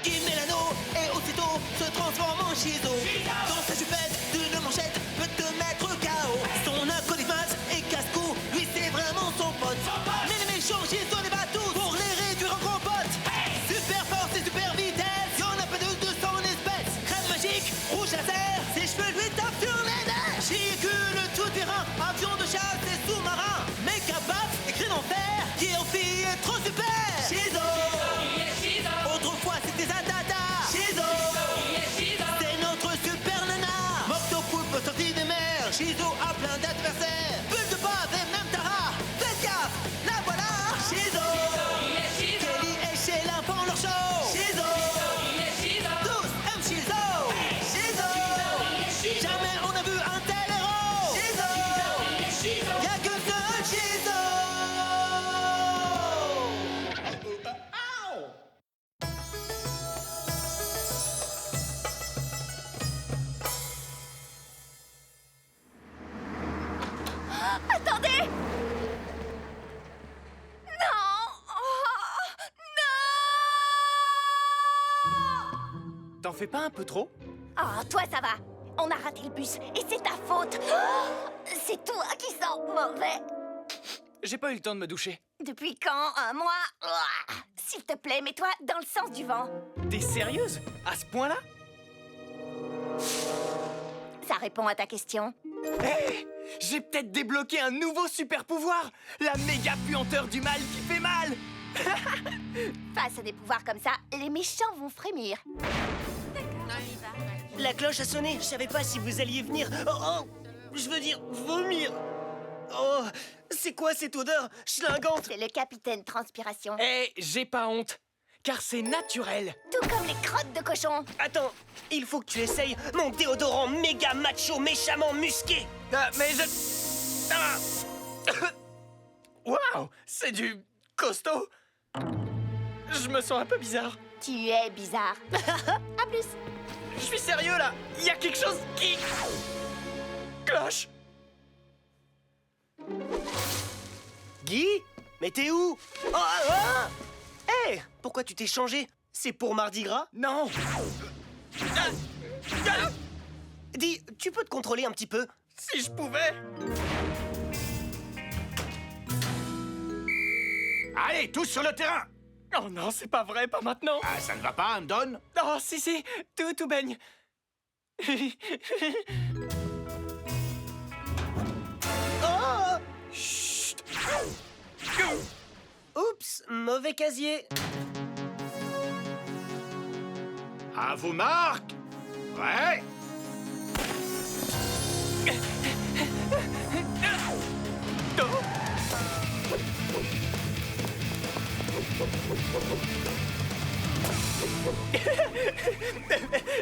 Il met l'anneau et aussitôt se transforme en Shizo. Dans sa jupette d'une manchette peut te mettre KO. Son acolyte et casse-cou, lui c'est vraiment son pote. Mais les méchants Shizo les bat tous pour les réduire en gros potes. Super force et super vitesse, y'en a pas de son espèce. Crème magique, rouge laser, ses cheveux lui tapent sur les nerfs. Véhicule tout terrain, avion de chasse et sous-marin. Méga baf et cri d'enfer, qui en fille est trop super. Shizo. Autrefois c'était Zadada. Shizo. C'est notre super nana. Morto Poulpe sorti des mers. Shizo a plein d'adversaires. Bulle de base et même Tara. Faites gaffe, la voilà. Shizo. Kelly et Sheila font leur show. Shizo. Tous aiment Shizo. Shizo. Jamais on a vu un tel héros. Shizo. Y'a que seul Shizo. Attendez! Non! Oh, non! T'en fais pas un peu trop? Oh, toi, ça va. On a raté le bus et c'est ta faute. Oh, c'est toi qui sens mauvais. J'ai pas eu le temps de me doucher. Depuis quand? Un mois? Oh, s'il te plaît, mets-toi dans le sens du vent. T'es sérieuse? À ce point-là? Ça répond à ta question. Hé! J'ai peut-être débloqué un nouveau super pouvoir! La méga puanteur du mal qui fait mal! Face à des pouvoirs comme ça, les méchants vont frémir. La cloche a sonné, je savais pas si vous alliez venir. Oh, je veux dire, vomir. Oh, c'est quoi cette odeur schlingante? C'est le capitaine Transpiration. Hé, j'ai pas honte! Car c'est naturel! Tout comme les crottes de cochon. Attends, il faut que tu essayes mon déodorant méga macho méchamment musqué. Ah, mais je... Ah. Waouh! C'est du costaud! Je me sens un peu bizarre. Tu es bizarre. À plus. Je suis sérieux là! Il y a quelque chose qui... cloche! Guy? Mais t'es où? Oh, ah! Hé, pourquoi tu t'es changé? C'est pour Mardi Gras? Non! Dis, tu peux te contrôler un petit peu? Si je pouvais! Allez, tous sur le terrain! Oh non, c'est pas vrai, pas maintenant! Ah, ça ne va pas, Andon? Oh, si, tout baigne! Oh! Chut! Oups, mauvais casier. À vos marques! Ouais!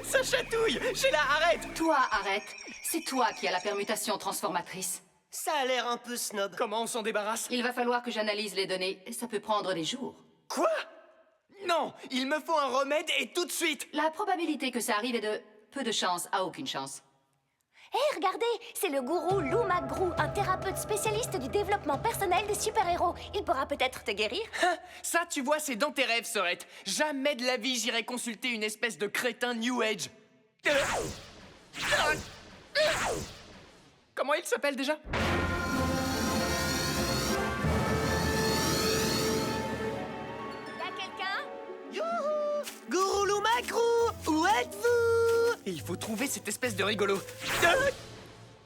Ça chatouille! Sheila, arrête! Toi, arrête. C'est toi qui as la permutation transformatrice. Ça a l'air un peu snob. Comment on s'en débarrasse? Il va falloir que j'analyse les données. Ça peut prendre des jours. Quoi? Non! Il me faut un remède et tout de suite! La probabilité que ça arrive est de peu de chance à aucune chance. Hé, regardez, c'est le gourou Lou McGrew, un thérapeute spécialiste du développement personnel des super-héros. Il pourra peut-être te guérir. Hein, ça, tu vois, c'est dans tes rêves, Sorette. Jamais de la vie, j'irai consulter une espèce de crétin New Age. Comment il s'appelle déjà? Y'a quelqu'un? Youhou! Gourou Macrou, où êtes-vous? Il faut trouver cette espèce de rigolo.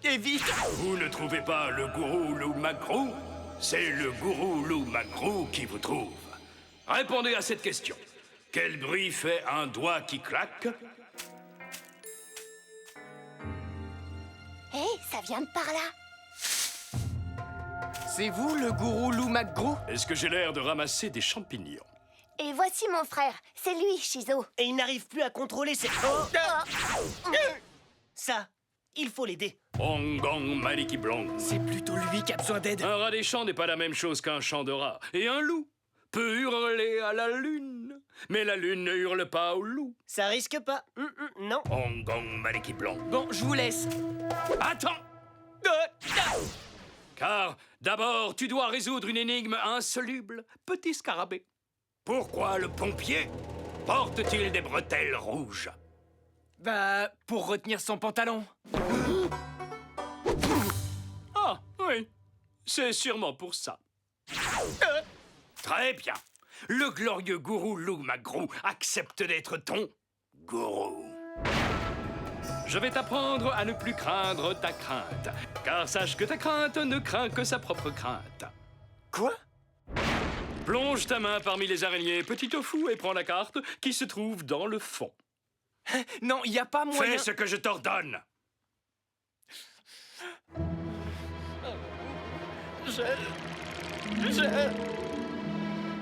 Et vite! Vous ne trouvez pas le gourou Lou McGrew? C'est le gourou Lou McGrew qui vous trouve. Répondez à cette question. Quel bruit fait un doigt qui claque? Hé, ça vient de par là. C'est vous, le gourou Lou McGrew? Est-ce que j'ai l'air de ramasser des champignons? Et voici mon frère. C'est lui, Shizo. Et il n'arrive plus à contrôler ses... Oh! Ça, il faut l'aider. Ongong Maliki Blanc. C'est plutôt lui qui a besoin d'aide. Un rat des champs n'est pas la même chose qu'un chant de rat. Et un loup peut hurler à la lune, mais la lune ne hurle pas au loup. Ça risque pas. Non. Ongong Maliki Blanc. Bon, je vous laisse. Attends! Car, d'abord, tu dois résoudre une énigme insoluble, petit scarabée. Pourquoi le pompier porte-t-il des bretelles rouges? Bah, pour retenir son pantalon. Ah, oui. C'est sûrement pour ça. Très bien. Le glorieux gourou Lou McGrew accepte d'être ton gourou. Je vais t'apprendre à ne plus craindre ta crainte. Car sache que ta crainte ne craint que sa propre crainte. Quoi? Plonge ta main parmi les araignées, petit tofu, et prends la carte qui se trouve dans le fond. Non, y a pas moyen... Fais ce que je t'ordonne.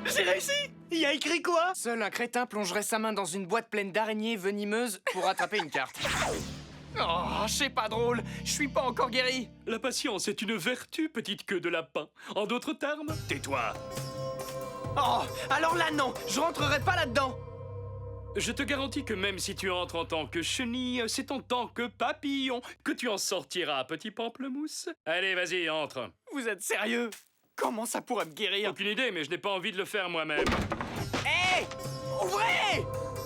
J'ai réussi! Il y a écrit quoi? Seul un crétin plongerait sa main dans une boîte pleine d'araignées venimeuses pour attraper une carte. Oh, c'est pas drôle. Je suis pas encore guéri. La patience est une vertu, petite queue de lapin. En d'autres termes, tais-toi. Oh, alors là, non. Je rentrerai pas là-dedans. Je te garantis que même si tu entres en tant que chenille, c'est en tant que papillon que tu en sortiras, petit pamplemousse. Allez, vas-y, entre. Vous êtes sérieux? Comment ça pourrait me guérir? Aucune idée, mais je n'ai pas envie de le faire moi-même. Hé! Ouvrez!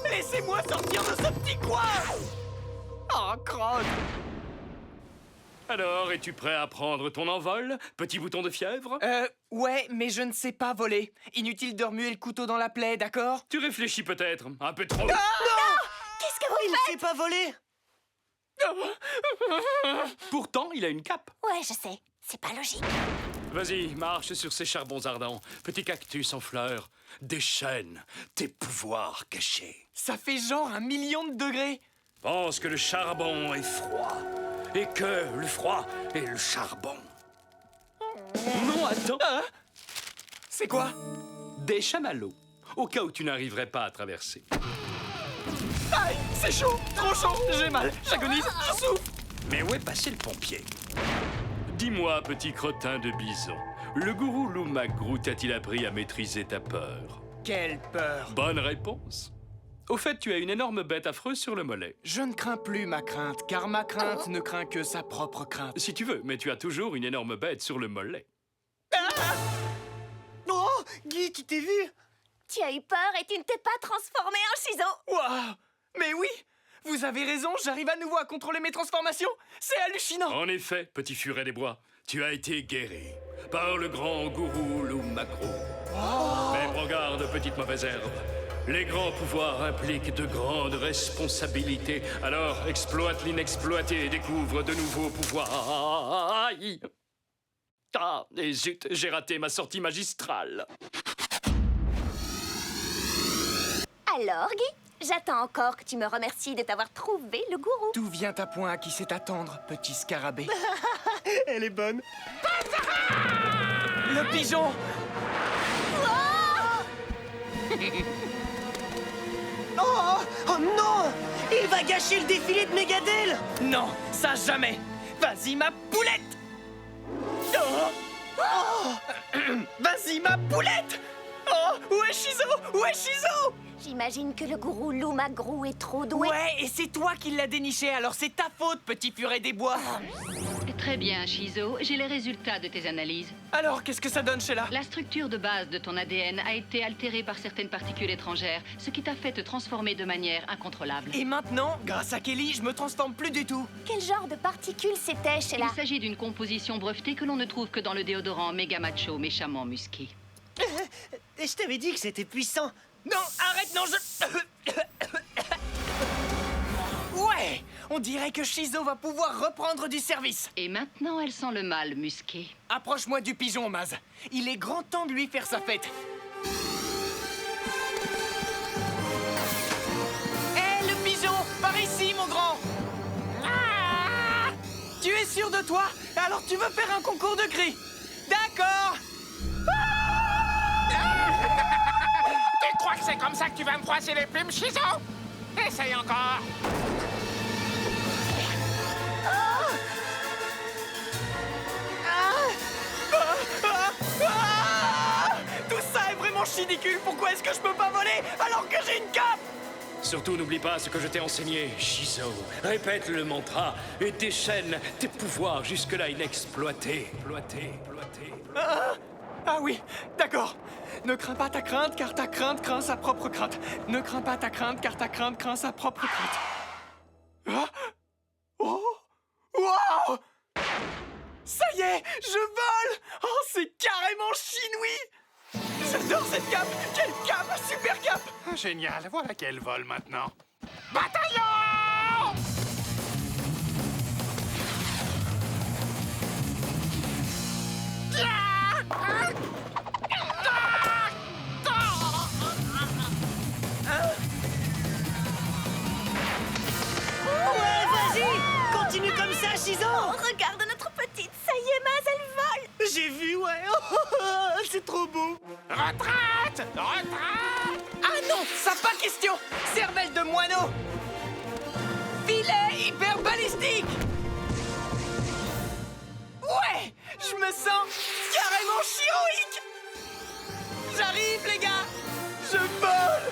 Laissez-moi sortir de ce petit coin! Oh, crotte! Alors, es-tu prêt à prendre ton envol, petit bouton de fièvre? Ouais, mais je ne sais pas voler. Inutile de remuer le couteau dans la plaie, d'accord? Tu réfléchis peut-être, un peu trop. Qu'est-ce que vous Il faites? sait pas voler. Pourtant, il a une cape. Ouais, je sais. C'est pas logique. Vas-y, marche sur ces charbons ardents, petit cactus en fleurs. Déchaîne tes pouvoirs cachés. Ça fait genre 1 million de degrés. Pense que le charbon est froid et que le froid est le charbon. Non, attends. C'est quoi? Des chamallows, au cas où tu n'arriverais pas à traverser. Aïe, c'est chaud, trop chaud. J'ai mal, j'agonise, je souffre. Mais où est passé le pompier? Dis-moi, petit crottin de bison, le gourou Lou McGrew t'a-t-il appris à maîtriser ta peur? Quelle peur. Bonne réponse. Au fait, tu as une énorme bête affreuse sur le mollet. Je ne crains plus ma crainte, car ma crainte ne craint que sa propre crainte. Si tu veux, mais tu as toujours une énorme bête sur le mollet. Oh, Guy, tu t'es vu? Tu as eu peur et tu ne t'es pas transformé en ciseau. Waouh! Mais oui! Vous avez raison, j'arrive à nouveau à contrôler mes transformations. C'est hallucinant. En effet, petit furet des bois, tu as été guéri par le grand gourou Lou McGrew. Mais prends garde, petite mauvaise herbe. Les grands pouvoirs impliquent de grandes responsabilités. Alors exploite l'inexploité et découvre de nouveaux pouvoirs. Aïe! Ah, et zut, j'ai raté ma sortie magistrale. Alors, Guy, j'attends encore que tu me remercies de t'avoir trouvé le gourou. Tout vient à point à qui sait attendre, petit scarabée. Elle est bonne. Le pigeon! Oh, oh non! Il va gâcher le défilé de Megadel! Non, ça jamais! Vas-y, ma poulette! Vas-y, ma poulette! Oh, où est Shizo? Où est Shizo? J'imagine que le gourou Lou McGrew est trop doué. Ouais, et c'est toi qui l'as déniché, alors c'est ta faute, petit furet des bois! Très bien, Shizo. J'ai les résultats de tes analyses. Alors, qu'est-ce que ça donne, Sheila? La structure de base de ton ADN a été altérée par certaines particules étrangères, ce qui t'a fait te transformer de manière incontrôlable. Et maintenant, grâce à Kelly, je me transforme plus du tout. Quel genre de particules c'était, Sheila? Il s'agit d'une composition brevetée que l'on ne trouve que dans le déodorant Méga Macho méchamment musqué. Et je t'avais dit que c'était puissant. Non, arrête, non, je... Ouais! On dirait que Shizo va pouvoir reprendre du service. Et maintenant, elle sent le mal musqué. Approche-moi du pigeon, Maz. Il est grand temps de lui faire sa fête. Hé, le pigeon! Par ici, mon grand! Ah! Tu es sûr de toi? Alors tu veux faire un concours de cris? D'accord! Tu crois que c'est comme ça que tu vas me froisser les plumes, Shizo? Essaye encore. Tout ça est vraiment ridicule. Pourquoi est-ce que je peux pas voler alors que j'ai une cape? Surtout, n'oublie pas ce que je t'ai enseigné, Shizo. Répète le mantra et déchaîne tes pouvoirs jusque-là inexploités. Ah oui, d'accord. Ne crains pas ta crainte, car ta crainte craint sa propre crainte. Ne crains pas ta crainte, car ta crainte craint sa propre crainte. Ah. Oh! Wow! Ça y est, je vole! Oh, c'est carrément chinois! J'adore cette cape! Quelle cape! Super cape! Génial, voilà qu'elle vole maintenant. Bataillon! Ouais, vas-y! Continue comme ça, Shizo! Oh, regarde notre petite, ça y est, Maz, elle vole! J'ai vu, ouais! C'est trop beau! Retraite! Retraite! Ah non, ça pas question! Cervelle de moineau! Filet hyper balistique! Ouais! Je me sens carrément chiroïque! J'arrive, les gars! Je vole!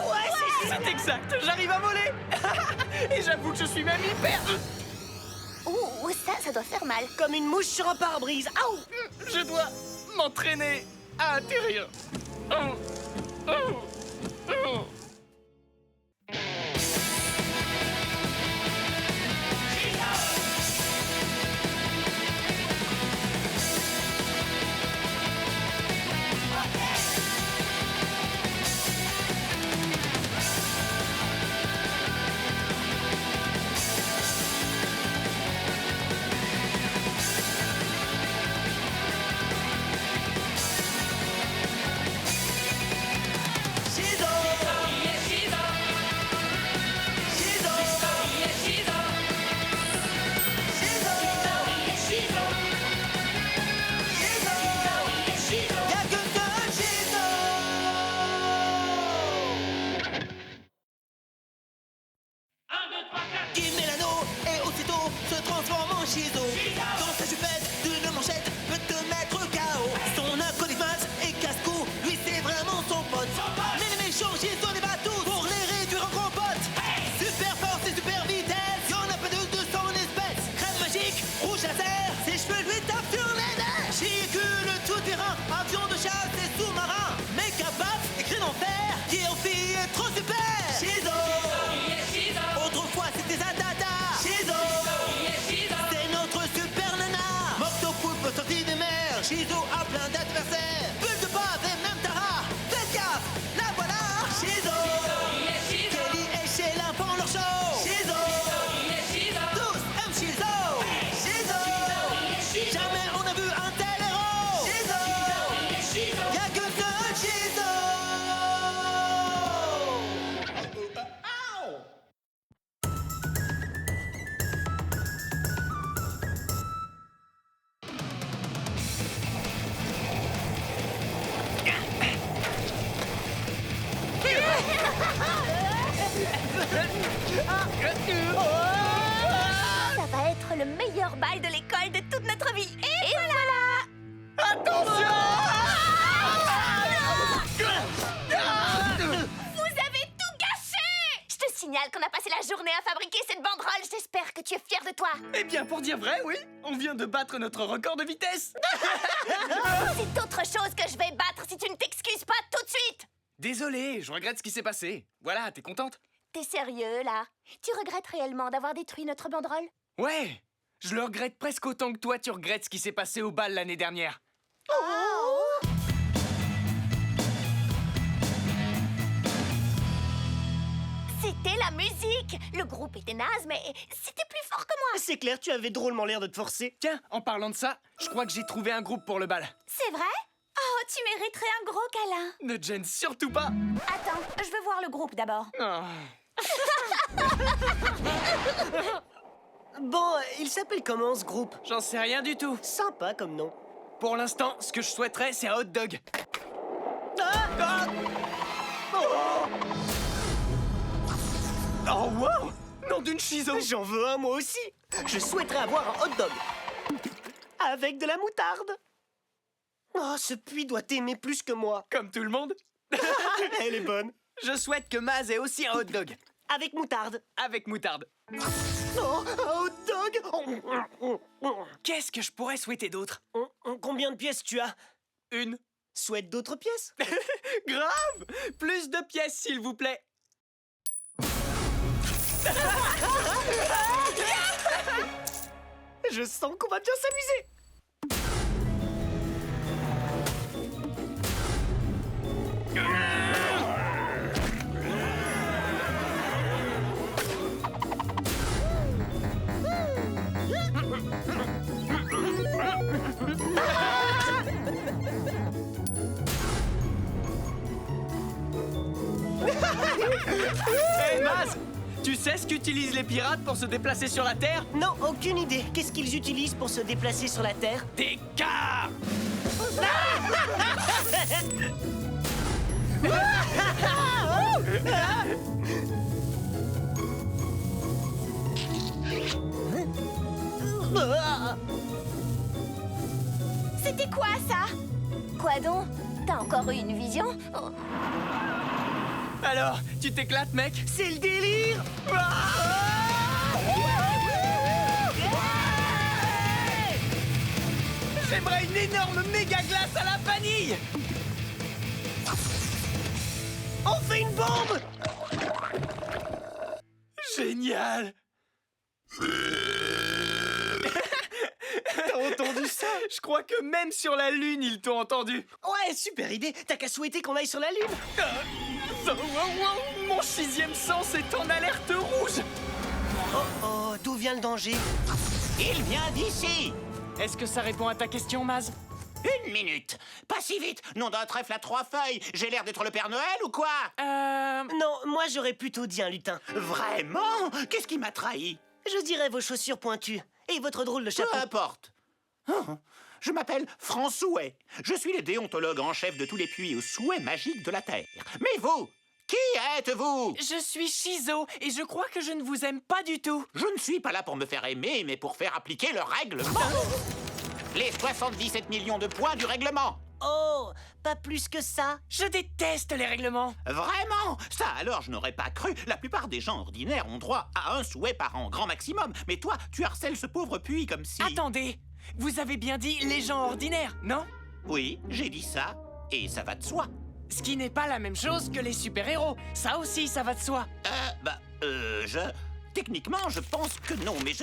Ouais, c'est exact! J'arrive à voler! Et j'avoue que je suis même hyper... Ouh, ça doit faire mal. Comme une mouche sur un pare-brise! Aouh! Je dois m'entraîner à atterrir. Oh. Oh. Oh. Il met l'anneau et aussitôt se transforme en Shizo. Dans sa jupette d'une manchette peut te mettre KO. Son acolyte Maz et casse-cou, lui c'est vraiment son pote. Mais les méchants Shizo les bat tous pour les réduire en compote. Super force et super vitesse, y'en a pas de son espèce. Crème magique, rouge laser, ses cheveux lui tapent sur les nerfs. Chicule tout terrain, avion de chasse et sous-marin. Méca baff et cri d'enfer, qui en fille est trop super. Shizo, autrefois c'était Zadada. Shizo, c'est notre super nana. Morto poulpe sorti des mers. Shizo a plein d'adversaires. Bulle de base et même Tara. Faites gaffe, la voilà. Shizo, Kelly et Sheila font leur show. Shizo, tous aiment Shizo. Shizo, jamais on a vu un tel héros. Shizo, y'a que ce Shizo. Ça va être le meilleur bal de l'école de toute notre vie. Et voilà! Attention! Vous avez tout gâché! Je te signale qu'on a passé la journée à fabriquer cette banderole. J'espère que tu es fier de toi. Eh bien, pour dire vrai, oui, on vient de battre notre record de vitesse. C'est autre chose que je vais battre si tu ne t'excuses pas tout de suite. Désolé, je regrette ce qui s'est passé. Voilà, t'es contente? T'es sérieux, là? Tu regrettes réellement d'avoir détruit notre banderole? Ouais, je le regrette presque autant que toi, tu regrettes ce qui s'est passé au bal l'année dernière. Oh! C'était la musique! Le groupe était naze, mais c'était plus fort que moi! C'est clair, tu avais drôlement l'air de te forcer. Tiens, en parlant de ça, je crois que j'ai trouvé un groupe pour le bal. C'est vrai? Oh, tu mériterais un gros câlin! Ne gêne surtout pas. Attends, je veux voir le groupe d'abord. Oh. Bon, il s'appelle comment ce groupe? J'en sais rien du tout. Sympa comme nom. Pour l'instant, ce que je souhaiterais, c'est un hot dog. Ah! Oh, wow! Nom d'une Shizo! J'en veux un moi aussi. Je souhaiterais avoir un hot dog. Avec de la moutarde. Oh, ce puits doit t'aimer plus que moi. Comme tout le monde. Elle est bonne. Je souhaite que Maz ait aussi un hot dog. Avec moutarde. Avec moutarde. Oh, un hot dog. Qu'est-ce que je pourrais souhaiter d'autre? Combien de pièces tu as? Une. Souhaite d'autres pièces? Grave! Plus de pièces, s'il vous plaît. Je sens qu'on va bien s'amuser. Hey, Maz! Tu sais ce qu'utilisent les pirates pour se déplacer sur la Terre? Non, aucune idée. Qu'est-ce qu'ils utilisent pour se déplacer sur la Terre? Des cars! C'était quoi ça? Quoi donc? T'as encore eu une vision? Oh. Alors, tu t'éclates, mec? C'est le délire! J'aimerais une énorme méga glace à la vanille! On fait une bombe! Génial! T'as entendu ça? Je crois que même sur la Lune, ils t'ont entendu. Ouais, super idée. T'as qu'à souhaiter qu'on aille sur la Lune. Mon 6e sens est en alerte rouge. Oh, d'où vient le danger? Il vient d'ici. Est-ce que ça répond à ta question, Maz? Une minute. Pas si vite. Nom d'un trèfle à 3 feuilles. J'ai l'air d'être le Père Noël ou quoi? Non, moi j'aurais plutôt dit un lutin. Vraiment? Qu'est-ce qui m'a trahi? Je dirais vos chaussures pointues et votre drôle de chapeau. Peu importe. Je m'appelle François. Je suis le déontologue en chef de tous les puits aux souhaits magiques de la Terre. Mais vous, qui êtes-vous? Je suis Shizo et je crois que je ne vous aime pas du tout. Je ne suis pas là pour me faire aimer, mais pour faire appliquer le règlement. Les 77 millions de points du règlement. Oh, pas plus que ça. Je déteste les règlements. Vraiment? Ça alors, je n'aurais pas cru. La plupart des gens ordinaires ont droit à un souhait par an, grand maximum. Mais toi, tu harcèles ce pauvre puits comme si... Attendez, vous avez bien dit les gens ordinaires, non? Oui, j'ai dit ça, et ça va de soi. Ce qui n'est pas la même chose que les super-héros. Ça aussi, ça va de soi. Techniquement, je pense que non, mais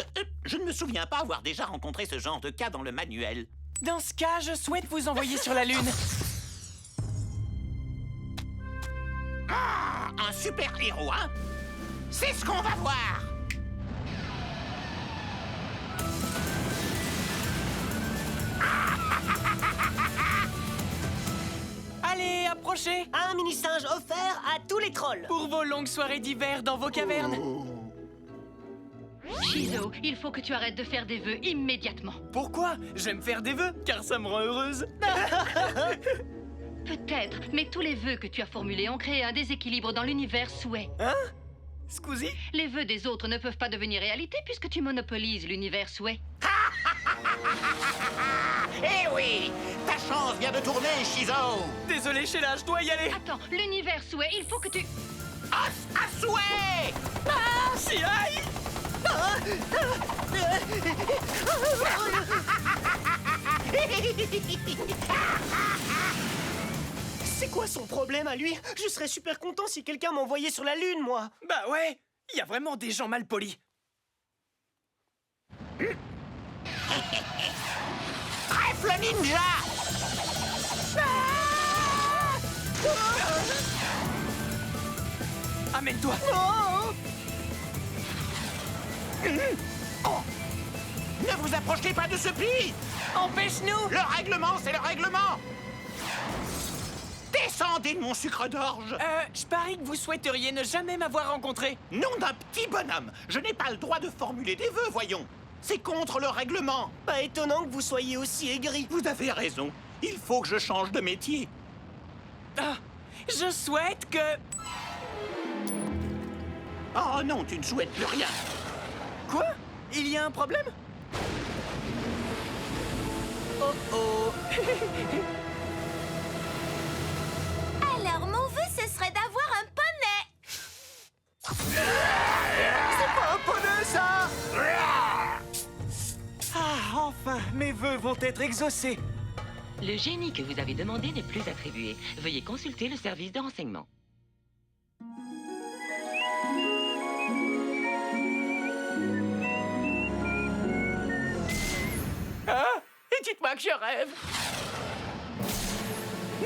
je ne me souviens pas avoir déjà rencontré ce genre de cas dans le manuel. Dans ce cas, je souhaite vous envoyer sur la Lune. Ah, un super-héros, hein? C'est ce qu'on va voir! Allez, approchez! Un mini-singe offert à tous les trolls. Pour vos longues soirées d'hiver dans vos cavernes. Shizo, il faut que tu arrêtes de faire des vœux immédiatement. Pourquoi? J'aime faire des vœux, car ça me rend heureuse. Peut-être, mais tous les vœux que tu as formulés ont créé un déséquilibre dans l'univers souhait. Hein? Scusi? Les vœux des autres ne peuvent pas devenir réalité puisque tu monopolises l'univers souhait. Eh oui! Ta chance vient de tourner, Shizo! Désolé, Sheila, je dois y aller. Attends, l'univers souhait, il faut que tu... Os à souhait! Si aïe! C'est quoi son problème à lui? Je serais super content si quelqu'un m'envoyait sur la Lune, moi. Bah ouais, il y a vraiment des gens mal polis. Trèfle ninja! Amène-toi. Oh. Ne vous approchez pas de ce puits! Empêche-nous! Le règlement, c'est le règlement! Descendez de mon sucre d'orge! Je parie que vous souhaiteriez ne jamais m'avoir rencontré. Nom d'un petit bonhomme! Je n'ai pas le droit de formuler des vœux, voyons! C'est contre le règlement! Pas étonnant que vous soyez aussi aigri. Vous avez raison. Il faut que je change de métier. Ah, je souhaite que... Oh non, tu ne souhaites plus rien. Quoi? Il y a un problème? Oh oh. Alors, mon vœu, ce serait d'avoir un poney. C'est pas un poney, ça! Ah, enfin, mes vœux vont être exaucés. Le génie que vous avez demandé n'est plus attribué. Veuillez consulter le service de renseignement. Ah! Et dites-moi que je rêve.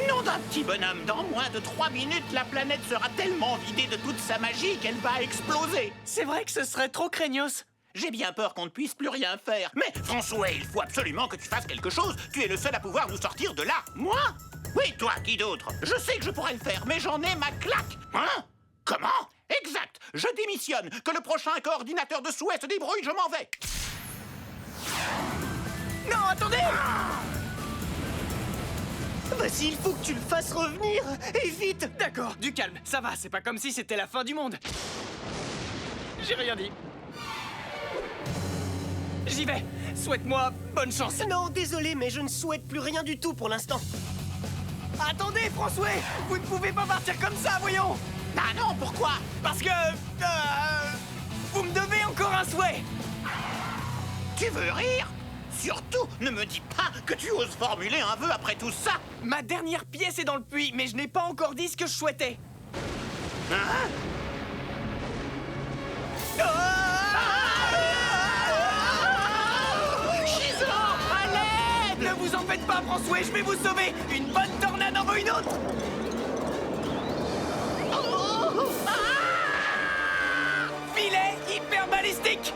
Nom d'un petit bonhomme, dans moins de 3 minutes, la planète sera tellement vidée de toute sa magie qu'elle va exploser. C'est vrai que ce serait trop craignos. J'ai bien peur qu'on ne puisse plus rien faire. Mais François, il faut absolument que tu fasses quelque chose. Tu es le seul à pouvoir nous sortir de là. Moi? Oui, toi, qui d'autre? Je sais que je pourrais le faire, mais j'en ai ma claque. Hein? Comment? Exact. Je démissionne. Que le prochain coordinateur de souhait se débrouille, je m'en vais. Non, attendez! Vas-y, il faut que tu le fasses revenir. Et vite. D'accord, du calme, ça va, c'est pas comme si c'était la fin du monde. J'ai rien dit. J'y vais. Souhaite-moi bonne chance. Non, désolé, mais je ne souhaite plus rien du tout pour l'instant. Attendez, François! Vous ne pouvez pas partir comme ça, voyons! Ah non, pourquoi? Parce que... vous me devez encore un souhait! Tu veux rire? Surtout, ne me dis pas que tu oses formuler un vœu après tout ça. Ma dernière pièce est dans le puits, mais je n'ai pas encore dit ce que je souhaitais. Hein? Chizo, à l'aide! Ne vous en faites pas, François, je vais vous sauver! Une bonne tornade en vaut une autre! Filet hyper balistique!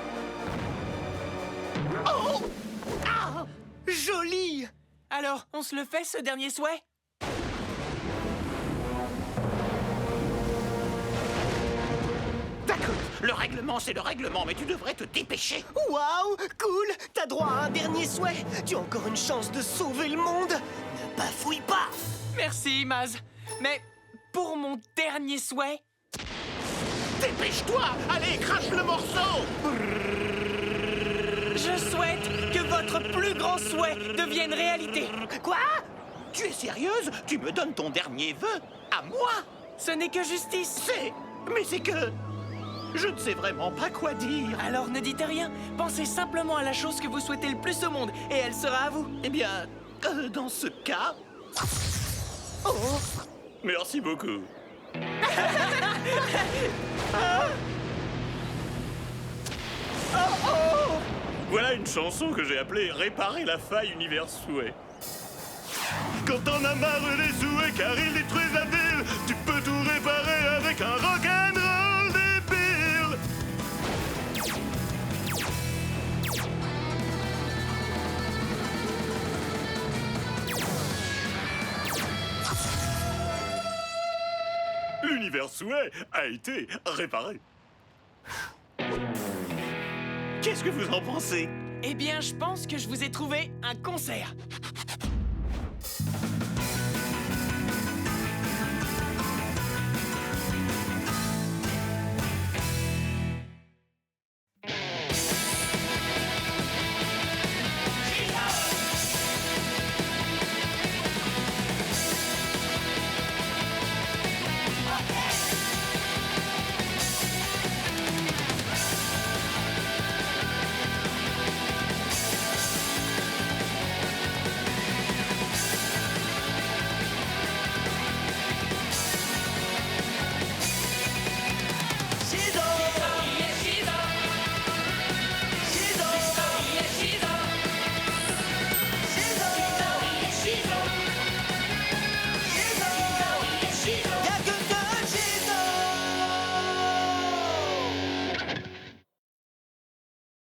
Joli. Alors, on se le fait, ce dernier souhait? D'accord, le règlement c'est le règlement, mais tu devrais te dépêcher. Waouh, cool. T'as droit à un dernier souhait. Tu as encore une chance de sauver le monde. Ne bafouille pas. Merci, Maz. Mais pour mon dernier souhait... Dépêche-toi! Allez, crache le morceau! Je souhaite que votre plus grand souhait devienne réalité. Quoi? Tu es sérieuse? Tu me donnes ton dernier vœu? À moi? Ce n'est que justice. Mais c'est que... Je ne sais vraiment pas quoi dire. Alors ne dites rien. Pensez simplement à la chose que vous souhaitez le plus au monde, et elle sera à vous. Eh bien, dans ce cas... Oh! Merci beaucoup. Voilà une chanson que j'ai appelée Réparer la faille univers souhait. Quand on a marre des souhaits car ils détruisent la ville, tu peux tout réparer avec un rock'n'roll débile. L'univers souhait a été réparé. Qu'est-ce que vous en pensez? Eh bien, je pense que je vous ai trouvé un concert.